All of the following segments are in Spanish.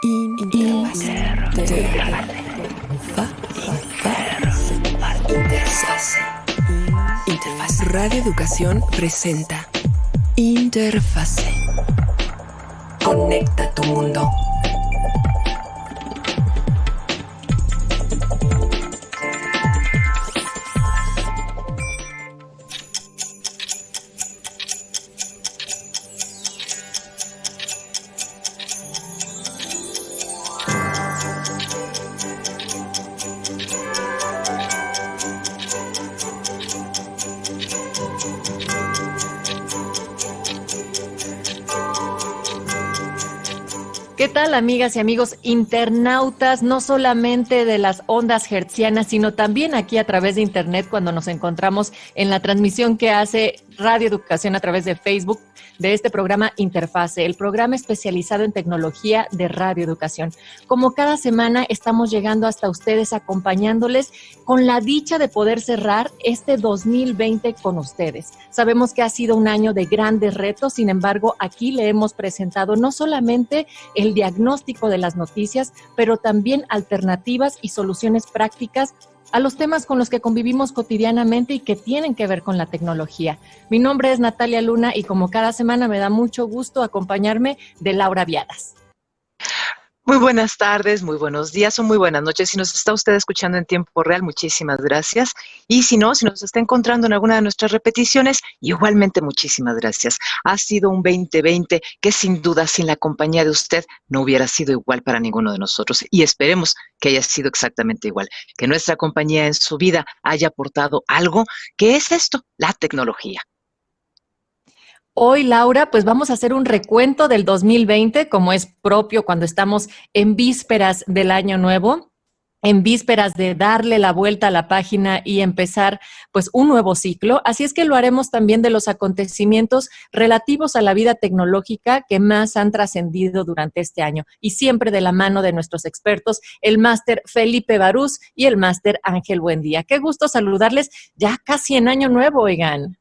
Interfase. Radio Educación presenta Interfase. Conecta tu mundo. ¿Qué tal, amigas y amigos internautas? No solamente de las ondas hertzianas, sino también aquí a través de internet cuando nos encontramos en la transmisión que hace Radio Educación a través de Facebook de este programa Interfase, el programa especializado en tecnología de Radio Educación. Como cada semana estamos llegando hasta ustedes acompañándoles con la dicha de poder cerrar este 2020 con ustedes. Sabemos que ha sido un año de grandes retos, sin embargo, aquí le hemos presentado no solamente el diagnóstico de las noticias, pero también alternativas y soluciones prácticas a los temas con los que convivimos cotidianamente y que tienen que ver con la tecnología. Mi nombre es Natalia Luna y como cada semana me da mucho gusto acompañarme de Laura Viadas. Muy buenas tardes, muy buenos días o muy buenas noches. Si nos está usted escuchando en tiempo real, muchísimas gracias. Y si no, si nos está encontrando en alguna de nuestras repeticiones, igualmente muchísimas gracias. Ha sido un 2020 que sin duda sin la compañía de usted no hubiera sido igual para ninguno de nosotros. Y esperemos que haya sido exactamente igual, que nuestra compañía en su vida haya aportado algo que es esto, la tecnología. Hoy, Laura, pues vamos a hacer un recuento del 2020, como es propio cuando estamos en vísperas del año nuevo, en vísperas de darle la vuelta a la página y empezar pues un nuevo ciclo. Así es que lo haremos también de los acontecimientos relativos a la vida tecnológica que más han trascendido durante este año y siempre de la mano de nuestros expertos, el máster Felipe Barús y el máster Ángel Buendía. Qué gusto saludarles ya casi en año nuevo, oigan.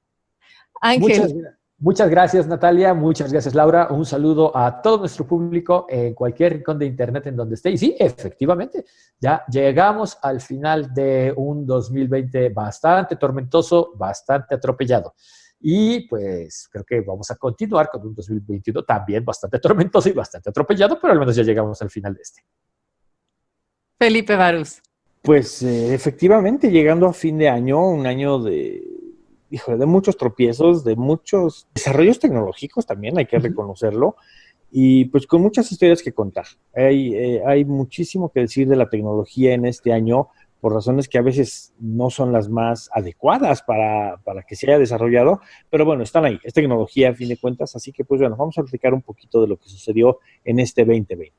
Ángel. Muchas gracias, Natalia. Muchas gracias, Laura. Un saludo a todo nuestro público en cualquier rincón de internet en donde esté. Y sí, efectivamente, ya llegamos al final de un 2020 bastante tormentoso, bastante atropellado. Y pues creo que vamos a continuar con un 2021 también bastante tormentoso y bastante atropellado, pero al menos ya llegamos al final de este. Felipe Barús. Pues efectivamente, llegando a fin de año, un año de muchos tropiezos, de muchos desarrollos tecnológicos también, hay que reconocerlo, y pues con muchas historias que contar. Hay muchísimo que decir de la tecnología en este año, por razones que a veces no son las más adecuadas para que se haya desarrollado, pero bueno, están ahí, es tecnología a fin de cuentas, así que pues bueno, vamos a platicar un poquito de lo que sucedió en este 2020.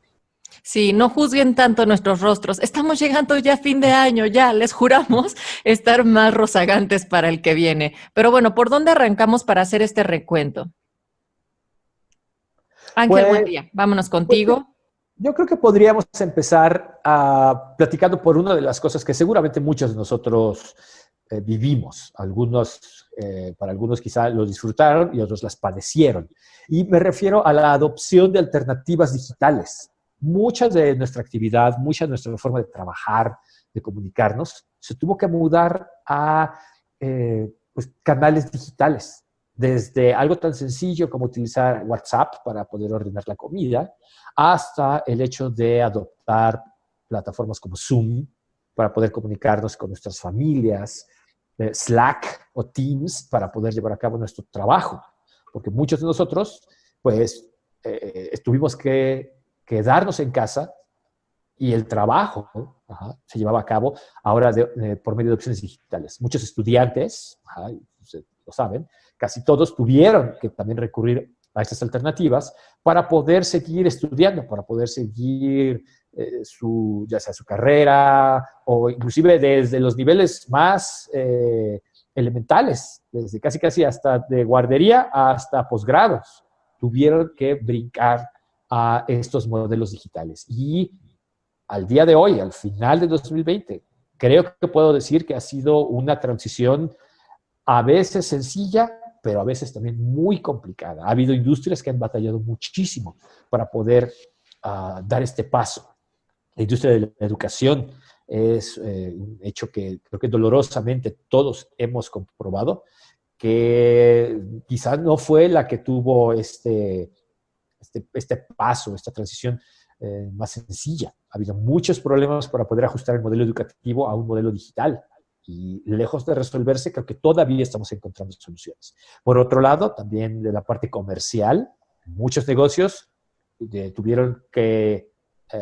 Sí, no juzguen tanto nuestros rostros. Estamos llegando ya a fin de año, ya les juramos estar más rozagantes para el que viene. Pero bueno, ¿por dónde arrancamos para hacer este recuento? Ángel, buen día. Vámonos contigo. Yo creo que podríamos empezar platicando por una de las cosas que seguramente muchos de nosotros vivimos. Para algunos quizá lo disfrutaron y otros las padecieron. Y me refiero a la adopción de alternativas digitales. Mucha de nuestra actividad, mucha de nuestra forma de trabajar, de comunicarnos, se tuvo que mudar a canales digitales. Desde algo tan sencillo como utilizar WhatsApp para poder ordenar la comida, hasta el hecho de adoptar plataformas como Zoom para poder comunicarnos con nuestras familias, Slack o Teams para poder llevar a cabo nuestro trabajo. Porque muchos de nosotros, pues, tuvimos que quedarnos en casa y el trabajo se llevaba a cabo ahora por medio de opciones digitales. Muchos estudiantes, ustedes lo saben, casi todos tuvieron que también recurrir a estas alternativas para poder seguir estudiando, para poder seguir ya sea su carrera o inclusive desde los niveles más elementales, desde casi hasta de guardería hasta posgrados, tuvieron que brincar a estos modelos digitales. Y al día de hoy, al final de 2020, creo que puedo decir que ha sido una transición a veces sencilla pero a veces también muy complicada. Ha habido industrias que han batallado muchísimo para poder dar este paso. La industria de la educación es un hecho que creo que dolorosamente todos hemos comprobado, que quizás no fue la que tuvo este paso, esta transición más sencilla. Ha habido muchos problemas para poder ajustar el modelo educativo a un modelo digital. Y lejos de resolverse, creo que todavía estamos encontrando soluciones. Por otro lado, también de la parte comercial, muchos negocios tuvieron que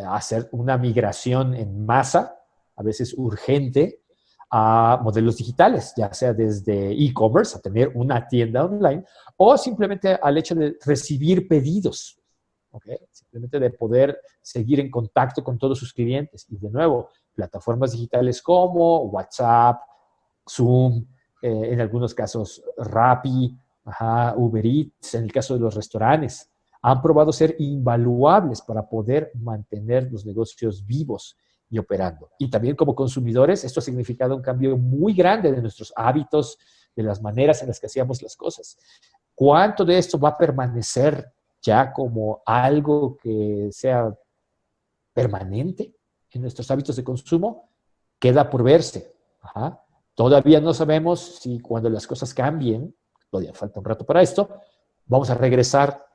hacer una migración en masa, a veces urgente, a modelos digitales, ya sea desde e-commerce, a tener una tienda online, o simplemente al hecho de recibir pedidos, ¿okay? Simplemente de poder seguir en contacto con todos sus clientes. Y de nuevo, plataformas digitales como WhatsApp, Zoom, en algunos casos Rappi, Uber Eats, en el caso de los restaurantes, han probado ser invaluables para poder mantener los negocios vivos y operando. Y también como consumidores, esto ha significado un cambio muy grande de nuestros hábitos, de las maneras en las que hacíamos las cosas. ¿Cuánto de esto va a permanecer ya como algo que sea permanente en nuestros hábitos de consumo? Queda por verse. Todavía no sabemos si cuando las cosas cambien, todavía falta un rato para esto, vamos a regresar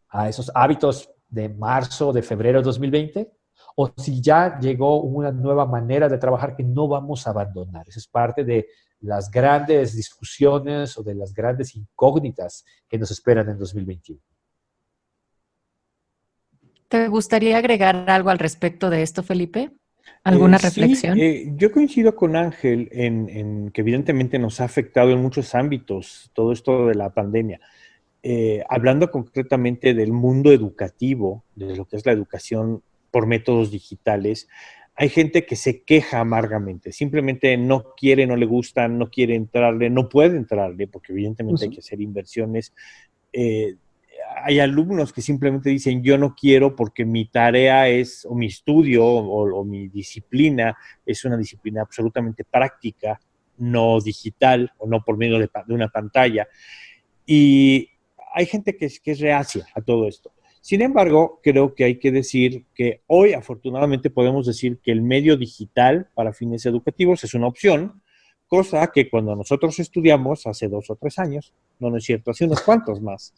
a esos hábitos de marzo, de febrero de 2020, o si ya llegó una nueva manera de trabajar que no vamos a abandonar. Eso es parte de las grandes discusiones o de las grandes incógnitas que nos esperan en 2021. ¿Te gustaría agregar algo al respecto de esto, Felipe? ¿Alguna reflexión? Sí, yo coincido con Ángel en que evidentemente nos ha afectado en muchos ámbitos todo esto de la pandemia. Hablando concretamente del mundo educativo, de lo que es la educación por métodos digitales, hay gente que se queja amargamente, simplemente no quiere, no le gusta, no quiere entrarle, no puede entrarle, porque evidentemente hay que hacer inversiones. Hay alumnos que simplemente dicen, yo no quiero porque mi tarea es, o mi estudio, o mi disciplina, es una disciplina absolutamente práctica, no digital, o no por medio de una pantalla. Y hay gente que es reacia a todo esto. Sin embargo, creo que hay que decir que hoy, afortunadamente, podemos decir que el medio digital para fines educativos es una opción, cosa que cuando nosotros estudiamos hace 2 o 3 años, no es cierto, hace unos cuantos más,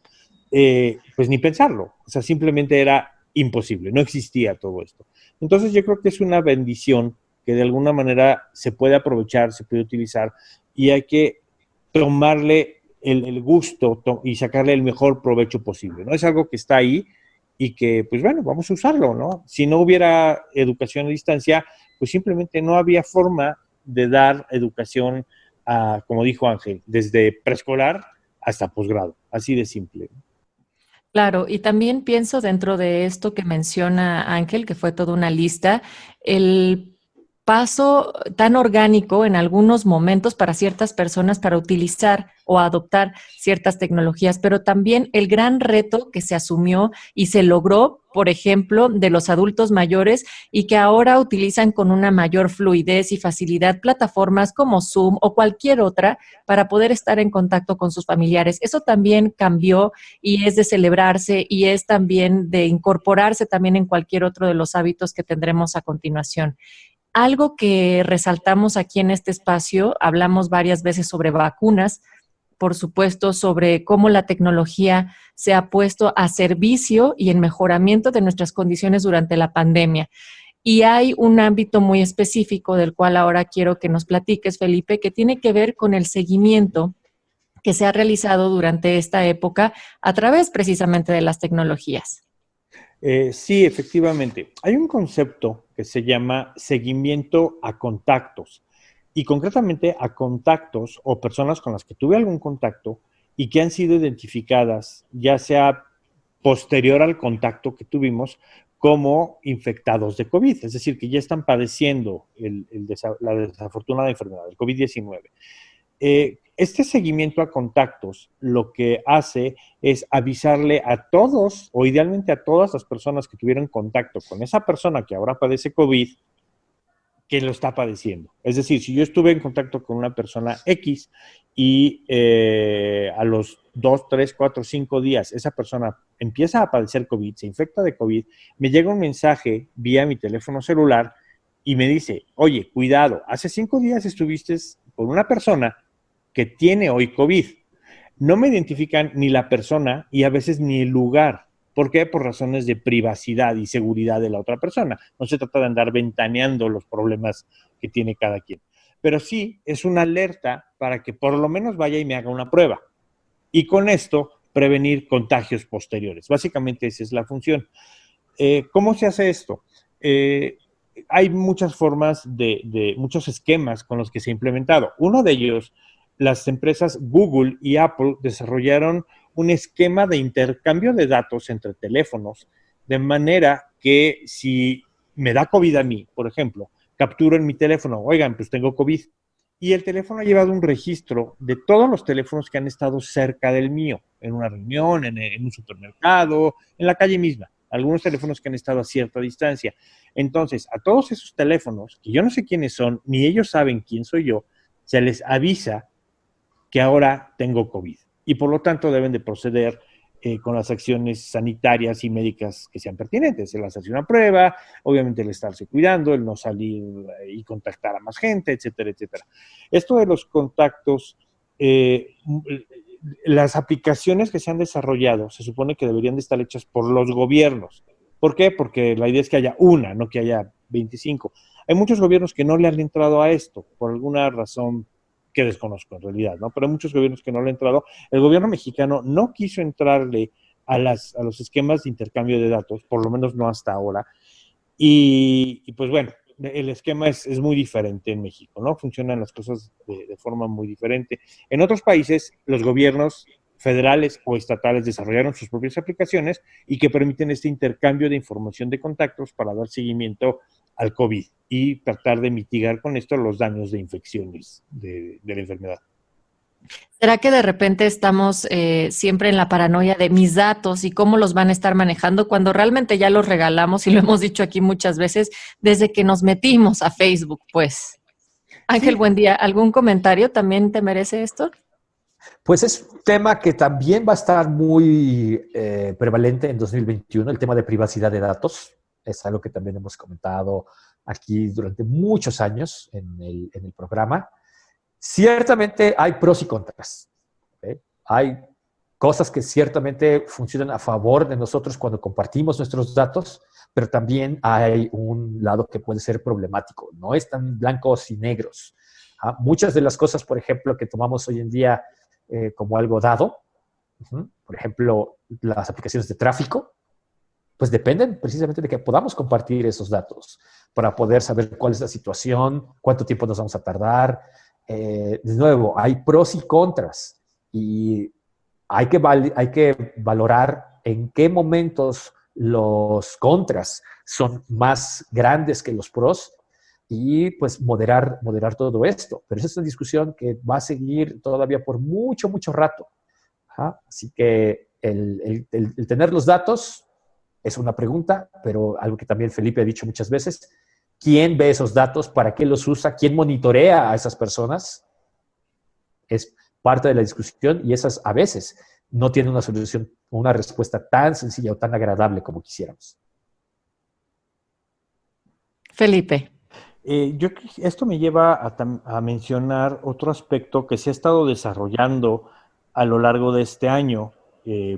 pues ni pensarlo. O sea, simplemente era imposible, no existía todo esto. Entonces yo creo que es una bendición que de alguna manera se puede aprovechar, se puede utilizar, y hay que tomarle el gusto y sacarle el mejor provecho posible, ¿no? Es algo que está ahí y que, pues bueno, vamos a usarlo, ¿no? Si no hubiera educación a distancia, pues simplemente no había forma de dar educación, como dijo Ángel, desde preescolar hasta posgrado, así de simple. Claro, y también pienso dentro de esto que menciona Ángel, que fue toda una lista, el paso tan orgánico en algunos momentos para ciertas personas para utilizar o adoptar ciertas tecnologías, pero también el gran reto que se asumió y se logró, por ejemplo, de los adultos mayores y que ahora utilizan con una mayor fluidez y facilidad plataformas como Zoom o cualquier otra para poder estar en contacto con sus familiares. Eso también cambió y es de celebrarse y es también de incorporarse también en cualquier otro de los hábitos que tendremos a continuación. Algo que resaltamos aquí en este espacio, hablamos varias veces sobre vacunas, por supuesto, sobre cómo la tecnología se ha puesto a servicio y en mejoramiento de nuestras condiciones durante la pandemia. Y hay un ámbito muy específico del cual ahora quiero que nos platiques, Felipe, que tiene que ver con el seguimiento que se ha realizado durante esta época a través precisamente de las tecnologías. Sí, efectivamente. Hay un concepto que se llama seguimiento a contactos y concretamente a contactos o personas con las que tuve algún contacto y que han sido identificadas, ya sea posterior al contacto que tuvimos, como infectados de COVID, es decir, que ya están padeciendo la desafortunada enfermedad, el COVID-19. Este seguimiento a contactos lo que hace es avisarle a todos, o idealmente a todas las personas que tuvieron contacto con esa persona que ahora padece COVID, que lo está padeciendo. Es decir, si yo estuve en contacto con una persona X y a los 2, 3, 4, 5 días esa persona empieza a padecer COVID, se infecta de COVID, me llega un mensaje vía mi teléfono celular y me dice, oye, cuidado, hace 5 días estuviste con una persona que tiene hoy COVID. No me identifican ni la persona y a veces ni el lugar. ¿Por qué? Por razones de privacidad y seguridad de la otra persona. No se trata de andar ventaneando los problemas que tiene cada quien. Pero sí es una alerta para que por lo menos vaya y me haga una prueba. Y con esto prevenir contagios posteriores. Básicamente esa es la función. ¿Cómo se hace esto? Hay muchas formas muchos esquemas con los que se ha implementado. Uno de ellos, las empresas Google y Apple desarrollaron un esquema de intercambio de datos entre teléfonos, de manera que si me da COVID a mí, por ejemplo, capturo en mi teléfono, oigan, pues tengo COVID, y el teléfono ha llevado un registro de todos los teléfonos que han estado cerca del mío, en una reunión, en un supermercado, en la calle misma, algunos teléfonos que han estado a cierta distancia. Entonces, a todos esos teléfonos, que yo no sé quiénes son, ni ellos saben quién soy yo, se les avisa que ahora tengo COVID. Y por lo tanto deben de proceder con las acciones sanitarias y médicas que sean pertinentes. El hacerse una prueba, obviamente el estarse cuidando, el no salir y contactar a más gente, etcétera, etcétera. Esto de los contactos, las aplicaciones que se han desarrollado se supone que deberían de estar hechas por los gobiernos. ¿Por qué? Porque la idea es que haya una, no que haya 25. Hay muchos gobiernos que no le han entrado a esto, por alguna razón que desconozco en realidad, ¿no? Pero hay muchos gobiernos que no le han entrado. El gobierno mexicano no quiso entrarle a los esquemas de intercambio de datos, por lo menos no hasta ahora. Y pues bueno, el esquema es muy diferente en México, ¿no? Funcionan las cosas de forma muy diferente. En otros países, los gobiernos federales o estatales desarrollaron sus propias aplicaciones y que permiten este intercambio de información de contactos para dar seguimiento al COVID y tratar de mitigar con esto los daños de infecciones de la enfermedad. ¿Será que de repente estamos siempre en la paranoia de mis datos y cómo los van a estar manejando cuando realmente ya los regalamos y lo hemos dicho aquí muchas veces desde que nos metimos a Facebook, pues? Ángel, sí. Buen día. ¿Algún comentario también te merece esto? Pues es un tema que también va a estar muy prevalente en 2021, el tema de privacidad de datos. Es algo que también hemos comentado aquí durante muchos años en el programa. Ciertamente hay pros y contras. ¿Okay? Hay cosas que ciertamente funcionan a favor de nosotros cuando compartimos nuestros datos, pero también hay un lado que puede ser problemático. No es tan blancos y negros. Muchas de las cosas, por ejemplo, que tomamos hoy en día como algo dado, por ejemplo, las aplicaciones de tráfico, pues dependen precisamente de que podamos compartir esos datos para poder saber cuál es la situación, cuánto tiempo nos vamos a tardar. De nuevo, hay pros y contras y hay que valorar en qué momentos los contras son más grandes que los pros y pues moderar todo esto. Pero esa es una discusión que va a seguir todavía por mucho, mucho rato. Así que el tener los datos es una pregunta, pero algo que también Felipe ha dicho muchas veces, ¿quién ve esos datos? ¿Para qué los usa? ¿Quién monitorea a esas personas? Es parte de la discusión y esas a veces no tienen una solución, una respuesta tan sencilla o tan agradable como quisiéramos. Felipe. Esto me lleva a mencionar otro aspecto que se ha estado desarrollando a lo largo de este año,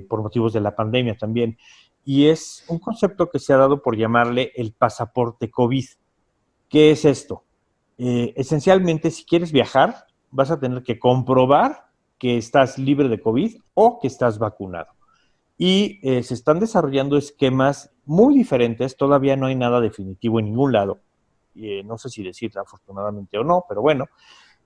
por motivos de la pandemia también, y es un concepto que se ha dado por llamarle el pasaporte COVID. ¿Qué es esto? Esencialmente, si quieres viajar, vas a tener que comprobar que estás libre de COVID o que estás vacunado. Y se están desarrollando esquemas muy diferentes, todavía no hay nada definitivo en ningún lado. No sé si decir afortunadamente o no, pero bueno.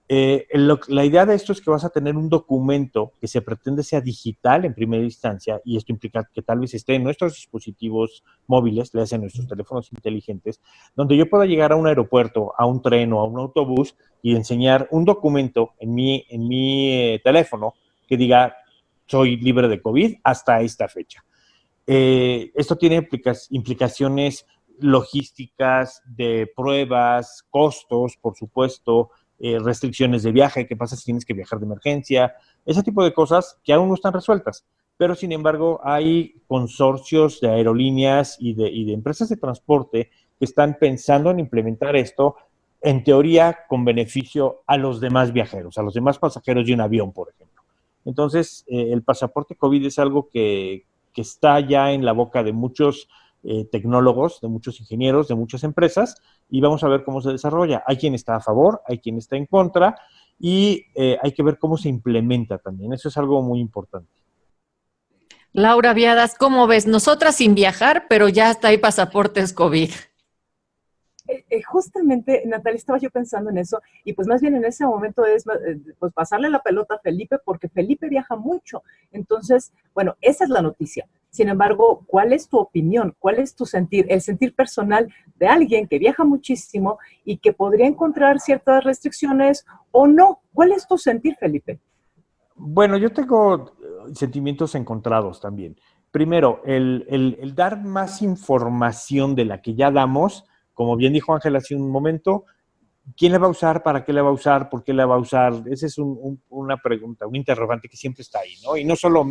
La idea de esto es que vas a tener un documento que se pretende sea digital en primera instancia, y esto implica que tal vez esté en nuestros dispositivos móviles, le hacen nuestros teléfonos inteligentes, donde yo pueda llegar a un aeropuerto, a un tren o a un autobús y enseñar un documento en mi teléfono que diga soy libre de COVID hasta esta fecha. Esto tiene implicaciones logísticas, de pruebas, costos, por supuesto, restricciones de viaje, qué pasa si tienes que viajar de emergencia, ese tipo de cosas que aún no están resueltas. Pero, sin embargo, hay consorcios de aerolíneas y de empresas de transporte que están pensando en implementar esto, en teoría, con beneficio a los demás viajeros, a los demás pasajeros de un avión, por ejemplo. Entonces, el pasaporte COVID es algo que está ya en la boca de muchos tecnólogos, de muchos ingenieros, de muchas empresas, y vamos a ver cómo se desarrolla. Hay quien está a favor, hay quien está en contra, y hay que ver cómo se implementa también. Eso es algo muy importante. Laura Viadas, ¿cómo ves? Nosotras sin viajar, pero ya hasta hay pasaportes COVID. Justamente, Natalia, estaba yo pensando en eso, y pues más bien en ese momento es pues pasarle la pelota a Felipe, porque Felipe viaja mucho. Entonces, bueno, esa es la noticia. Sin embargo, ¿cuál es tu opinión? ¿Cuál es tu sentir? El sentir personal de alguien que viaja muchísimo y que podría encontrar ciertas restricciones o no. ¿Cuál es tu sentir, Felipe? Bueno, yo tengo sentimientos encontrados también. Primero, el dar más información de la que ya damos, como bien dijo Ángel hace un momento, ¿quién la va a usar? ¿Para qué la va a usar? ¿Por qué la va a usar? Esa es una pregunta, un interrogante que siempre está ahí, ¿no? Y no solo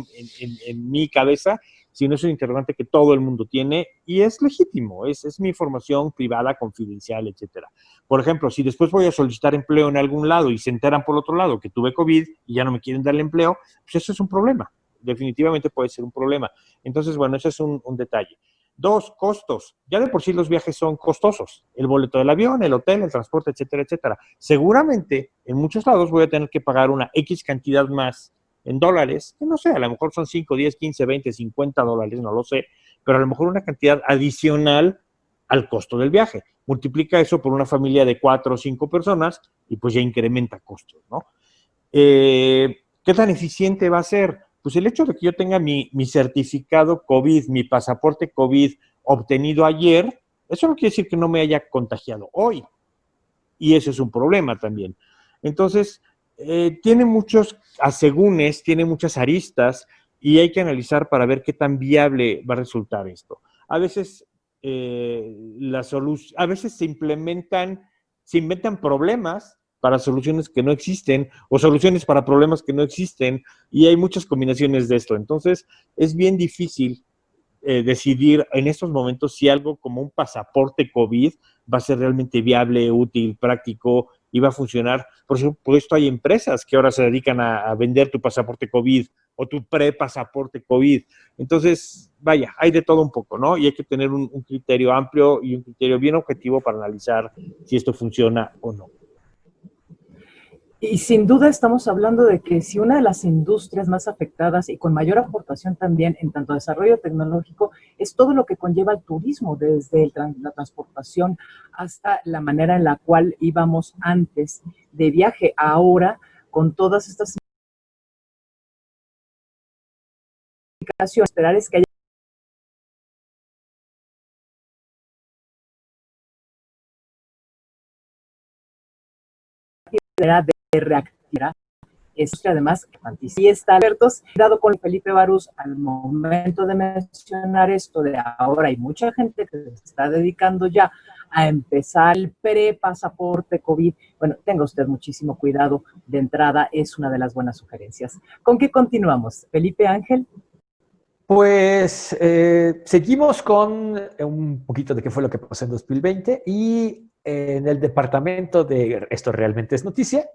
en mi cabeza, sino es un interrogante que todo el mundo tiene y es legítimo, es mi información privada, confidencial, etcétera. Por ejemplo, si después voy a solicitar empleo en algún lado y se enteran por otro lado que tuve COVID y ya no me quieren dar el empleo, pues eso es un problema. Definitivamente puede ser un problema. Entonces, bueno, ese es un detalle. 2, costos. Ya de por sí los viajes son costosos. El boleto del avión, el hotel, el transporte, etcétera, etcétera. Seguramente en muchos lados voy a tener que pagar una X cantidad más en dólares, que no sé, a lo mejor son 5, 10, 15, 20, 50 dólares, no lo sé, pero a lo mejor una cantidad adicional al costo del viaje. Multiplica eso por una familia de 4 o 5 personas y pues ya incrementa costos, ¿no? ¿Qué tan eficiente va a ser? Pues el hecho de que yo tenga mi certificado COVID, mi pasaporte COVID obtenido ayer, eso no quiere decir que no me haya contagiado hoy. Y eso es un problema también. Entonces, tiene muchos asegúnes, tiene muchas aristas y hay que analizar para ver qué tan viable va a resultar esto. A veces, a veces se inventan problemas para soluciones que no existen o soluciones para problemas que no existen y hay muchas combinaciones de esto. Entonces, es bien difícil decidir en estos momentos si algo como un pasaporte COVID va a ser realmente viable, útil, práctico y va a funcionar. Por esto hay empresas que ahora se dedican a vender tu pasaporte COVID o tu pre-pasaporte COVID. Entonces, vaya, hay de todo un poco, ¿no? Y hay que tener un criterio amplio y un criterio bien objetivo para analizar si esto funciona o no. Y sin duda estamos hablando de que si una de las industrias más afectadas y con mayor aportación también en tanto desarrollo tecnológico es todo lo que conlleva el turismo, desde la transportación hasta la manera en la cual íbamos antes de viaje. Ahora, con todas estas indicaciones, esperar es que haya de reactivar eso, que además y está abiertos, dado con Felipe Barús al momento de mencionar esto de ahora hay mucha gente que se está dedicando ya a empezar el pre-pasaporte COVID. Bueno, tenga usted muchísimo cuidado de entrada, es una de las buenas sugerencias. ¿Con qué continuamos? Felipe, Ángel. Pues seguimos con un poquito de qué fue lo que pasó en 2020 y en el departamento de esto realmente es noticia,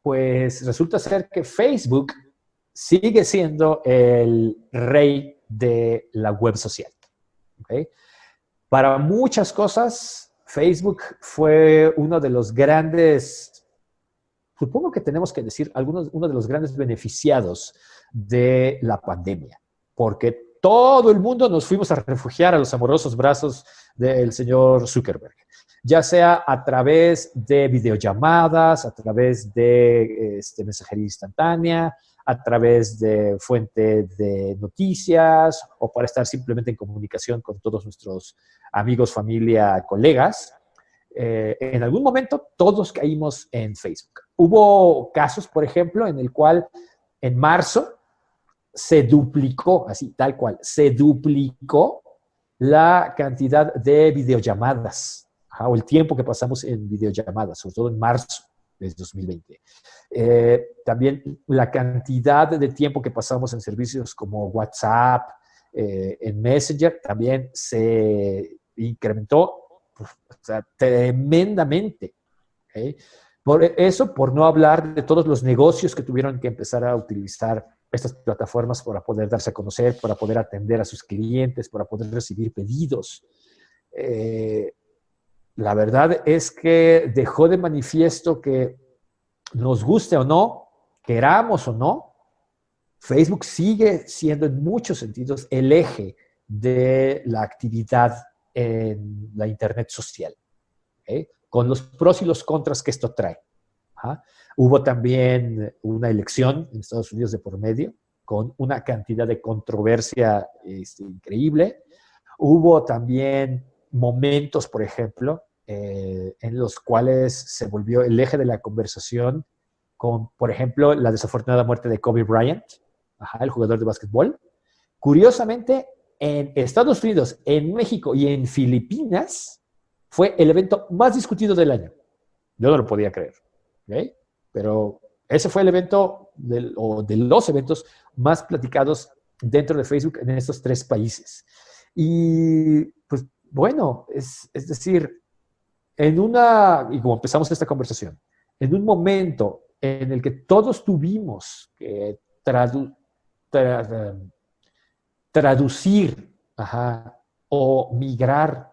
pues resulta ser que Facebook sigue siendo el rey de la web social. ¿Okay? Para muchas cosas, Facebook fue uno de los grandes, supongo que tenemos que decir, uno de los grandes beneficiados de la pandemia, porque todo el mundo nos fuimos a refugiar a los amorosos brazos del señor Zuckerberg, ya sea a través de videollamadas, a través de mensajería instantánea, a través de fuente de noticias o para estar simplemente en comunicación con todos nuestros amigos, familia, colegas. En algún momento todos caímos en Facebook. Hubo casos, por ejemplo, en el cual en marzo se duplicó, así tal cual, se duplicó la cantidad de videollamadas, o el tiempo que pasamos en videollamadas, sobre todo en marzo de 2020. También la cantidad de tiempo que pasamos en servicios como WhatsApp, en Messenger, también se incrementó tremendamente. ¿Okay? Por eso, por no hablar de todos los negocios que tuvieron que empezar a utilizar estas plataformas para poder darse a conocer, para poder atender a sus clientes, para poder recibir pedidos. La verdad es que dejó de manifiesto que, nos guste o no, queramos o no, Facebook sigue siendo en muchos sentidos el eje de la actividad en la Internet social, ¿okay? Con los pros y los contras que esto trae. ¿Ah? Hubo también una elección en Estados Unidos de por medio, con una cantidad de controversia increíble. Hubo también momentos, por ejemplo, en los cuales se volvió el eje de la conversación con, por ejemplo, la desafortunada muerte de Kobe Bryant, el jugador de básquetbol. Curiosamente, en Estados Unidos, en México y en Filipinas, fue el evento más discutido del año. Yo no lo podía creer, ¿okay? Pero ese fue el evento o de los eventos más platicados dentro de Facebook en estos 3 países. Y pues bueno, es decir, y como empezamos esta conversación, en un momento en el que todos tuvimos que traducir o migrar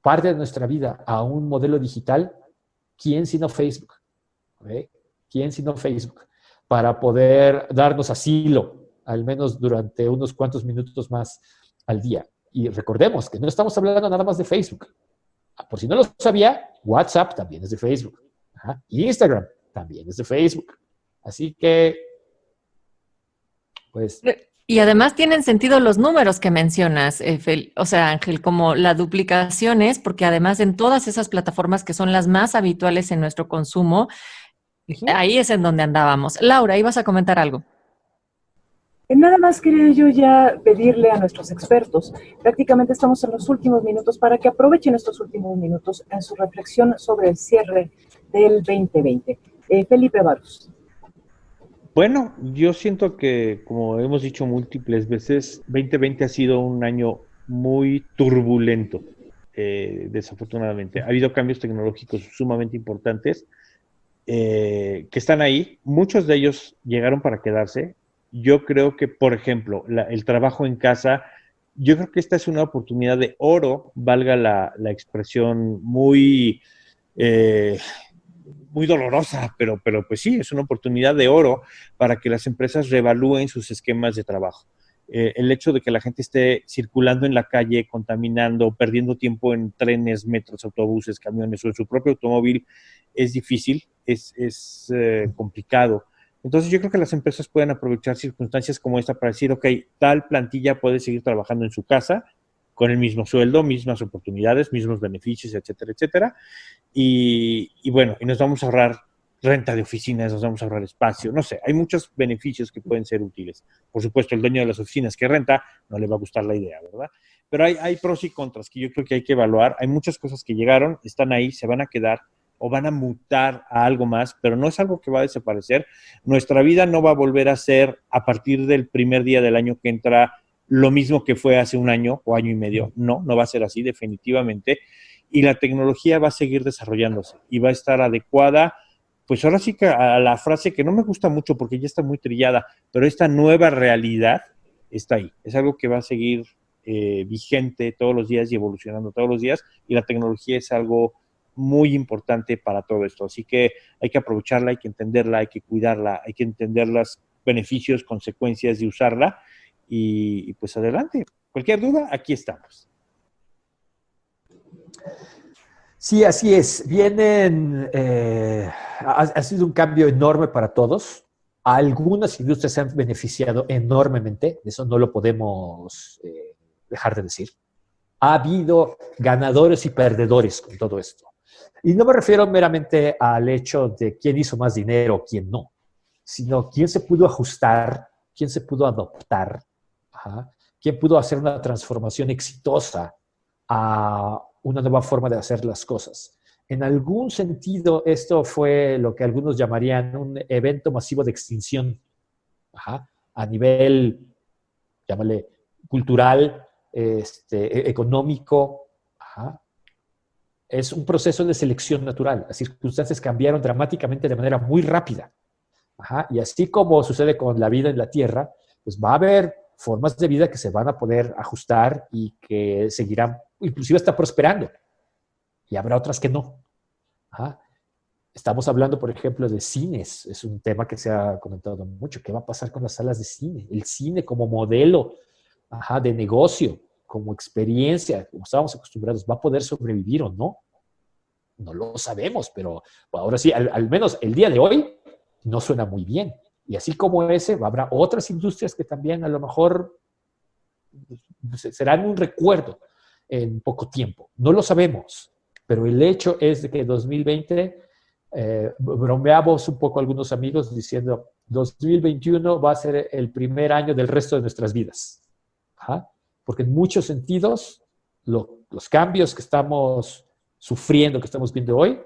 parte de nuestra vida a un modelo digital, ¿quién sino Facebook? ¿Okay? ¿Quién sino Facebook? Para poder darnos asilo, al menos durante unos cuantos minutos más al día. Y recordemos que no estamos hablando nada más de Facebook. Por si no lo sabía, WhatsApp también es de Facebook. Instagram también es de Facebook. Así que, pues... Y además tienen sentido los números que mencionas, o sea, Ángel, como la duplicación es, porque además en todas esas plataformas que son las más habituales en nuestro consumo, ahí es en donde andábamos. Laura, ibas a comentar algo. Nada más quería yo ya pedirle a nuestros expertos, prácticamente estamos en los últimos minutos, para que aprovechen estos últimos minutos en su reflexión sobre el cierre del 2020. Felipe Barús. Bueno, yo siento que, como hemos dicho múltiples veces, 2020 ha sido un año muy turbulento, desafortunadamente. Ha habido cambios tecnológicos sumamente importantes que están ahí. Muchos de ellos llegaron para quedarse. Yo creo que, por ejemplo, el trabajo en casa, yo creo que esta es una oportunidad de oro, valga la expresión muy dolorosa, pero pues sí, es una oportunidad de oro para que las empresas reevalúen sus esquemas de trabajo. El hecho de que la gente esté circulando en la calle, contaminando, perdiendo tiempo en trenes, metros, autobuses, camiones o en su propio automóvil es difícil, es complicado. Entonces yo creo que las empresas pueden aprovechar circunstancias como esta para decir, ok, tal plantilla puede seguir trabajando en su casa con el mismo sueldo, mismas oportunidades, mismos beneficios, etcétera, etcétera. Y bueno, y nos vamos a ahorrar renta de oficinas, nos vamos a ahorrar espacio, no sé, hay muchos beneficios que pueden ser útiles. Por supuesto, el dueño de las oficinas que renta no le va a gustar la idea, ¿verdad? Pero hay pros y contras que yo creo que hay que evaluar. Hay muchas cosas que llegaron, están ahí, se van a quedar o van a mutar a algo más, pero no es algo que va a desaparecer. Nuestra vida no va a volver a ser, a partir del primer día del año que entra, lo mismo que fue hace un año o año y medio. No va a ser así, definitivamente. Y la tecnología va a seguir desarrollándose y va a estar adecuada, pues ahora sí que a la frase que no me gusta mucho porque ya está muy trillada, pero esta nueva realidad está ahí. Es algo que va a seguir vigente todos los días y evolucionando todos los días, y la tecnología es algo muy importante para todo esto. Así que hay que aprovecharla, hay que entenderla, hay que cuidarla, hay que entender los beneficios, consecuencias de usarla y pues adelante. Cualquier duda, aquí estamos. Sí, así es. Ha sido un cambio enorme para todos. Algunas industrias se han beneficiado enormemente, eso no lo podemos dejar de decir. Ha habido ganadores y perdedores con todo esto. Y no me refiero meramente al hecho de quién hizo más dinero o quién no, sino quién se pudo ajustar, quién se pudo adoptar, quién pudo hacer una transformación exitosa a una nueva forma de hacer las cosas. En algún sentido, esto fue lo que algunos llamarían un evento masivo de extinción, a nivel, llámale, cultural, económico. Es un proceso de selección natural. Las circunstancias cambiaron dramáticamente de manera muy rápida. Y así como sucede con la vida en la Tierra, pues va a haber formas de vida que se van a poder ajustar y que seguirán, inclusive hasta prosperando. Y habrá otras que no. Estamos hablando, por ejemplo, de cines. Es un tema que se ha comentado mucho. ¿Qué va a pasar con las salas de cine? El cine como modelo de negocio, como experiencia, como estábamos acostumbrados, ¿va a poder sobrevivir o no? No lo sabemos, pero ahora sí, al menos el día de hoy, no suena muy bien. Y así como ese, habrá otras industrias que también a lo mejor serán un recuerdo en poco tiempo. No lo sabemos, pero el hecho es de que 2020, bromeamos un poco algunos amigos diciendo, 2021 va a ser el primer año del resto de nuestras vidas. Porque en muchos sentidos, los cambios que estamos sufriendo, que estamos viendo hoy,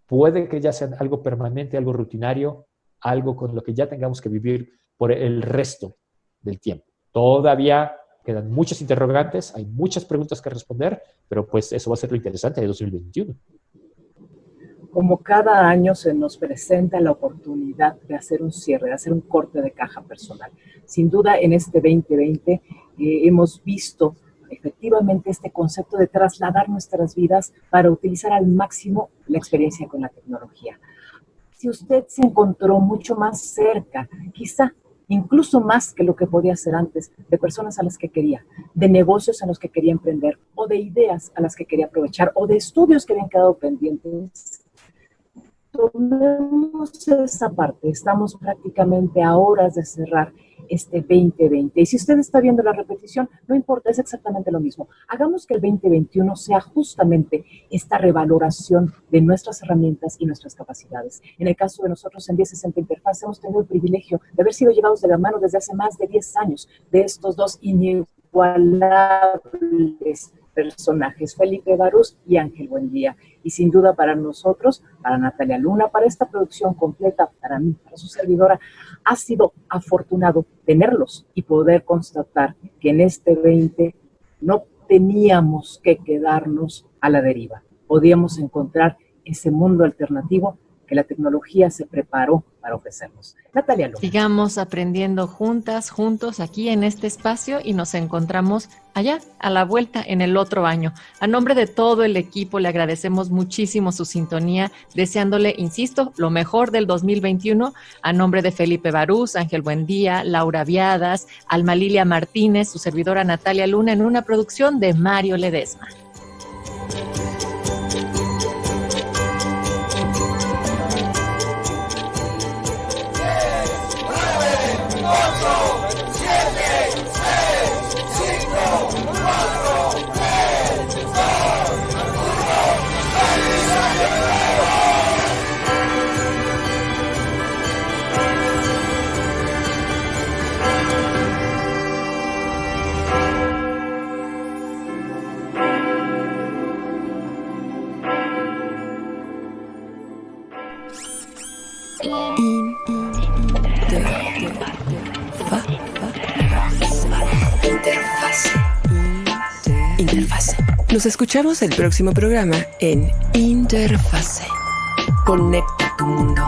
puede que ya sean algo permanente, algo rutinario, algo con lo que ya tengamos que vivir por el resto del tiempo. Todavía quedan muchas interrogantes, hay muchas preguntas que responder, pero pues eso va a ser lo interesante de 2021. Como cada año se nos presenta la oportunidad de hacer un cierre, de hacer un corte de caja personal. Sin duda, en este 2020 hemos visto efectivamente este concepto de trasladar nuestras vidas para utilizar al máximo la experiencia con la tecnología. Si usted se encontró mucho más cerca, quizá incluso más que lo que podía hacer antes, de personas a las que quería, de negocios a los que quería emprender, o de ideas a las que quería aprovechar, o de estudios que habían quedado pendientes, tomemos esa parte. Estamos prácticamente a horas de cerrar este 2020. Y si usted está viendo la repetición, no importa, es exactamente lo mismo. Hagamos que el 2021 sea justamente esta revaloración de nuestras herramientas y nuestras capacidades. En el caso de nosotros en 1060 Interfaz hemos tenido el privilegio de haber sido llevados de la mano desde hace más de 10 años de estos dos inigualables personajes, Felipe Barús y Ángel Buendía. Y sin duda para nosotros, para Natalia Luna, para esta producción completa, para mí, para su servidora, ha sido afortunado tenerlos y poder constatar que en este 20 no teníamos que quedarnos a la deriva. Podíamos encontrar ese mundo alternativo que la tecnología se preparó para ofrecernos. Natalia Luna. Sigamos aprendiendo juntas, juntos, aquí en este espacio y nos encontramos allá, a la vuelta, en el otro año. A nombre de todo el equipo, le agradecemos muchísimo su sintonía, deseándole, insisto, lo mejor del 2021. A nombre de Felipe Barús, Ángel Buendía, Laura Viadas, Alma Lilia Martínez, su servidora Natalia Luna, en una producción de Mario Ledesma. Interfase. Nos escuchamos el próximo programa en Interfase. Conecta tu mundo.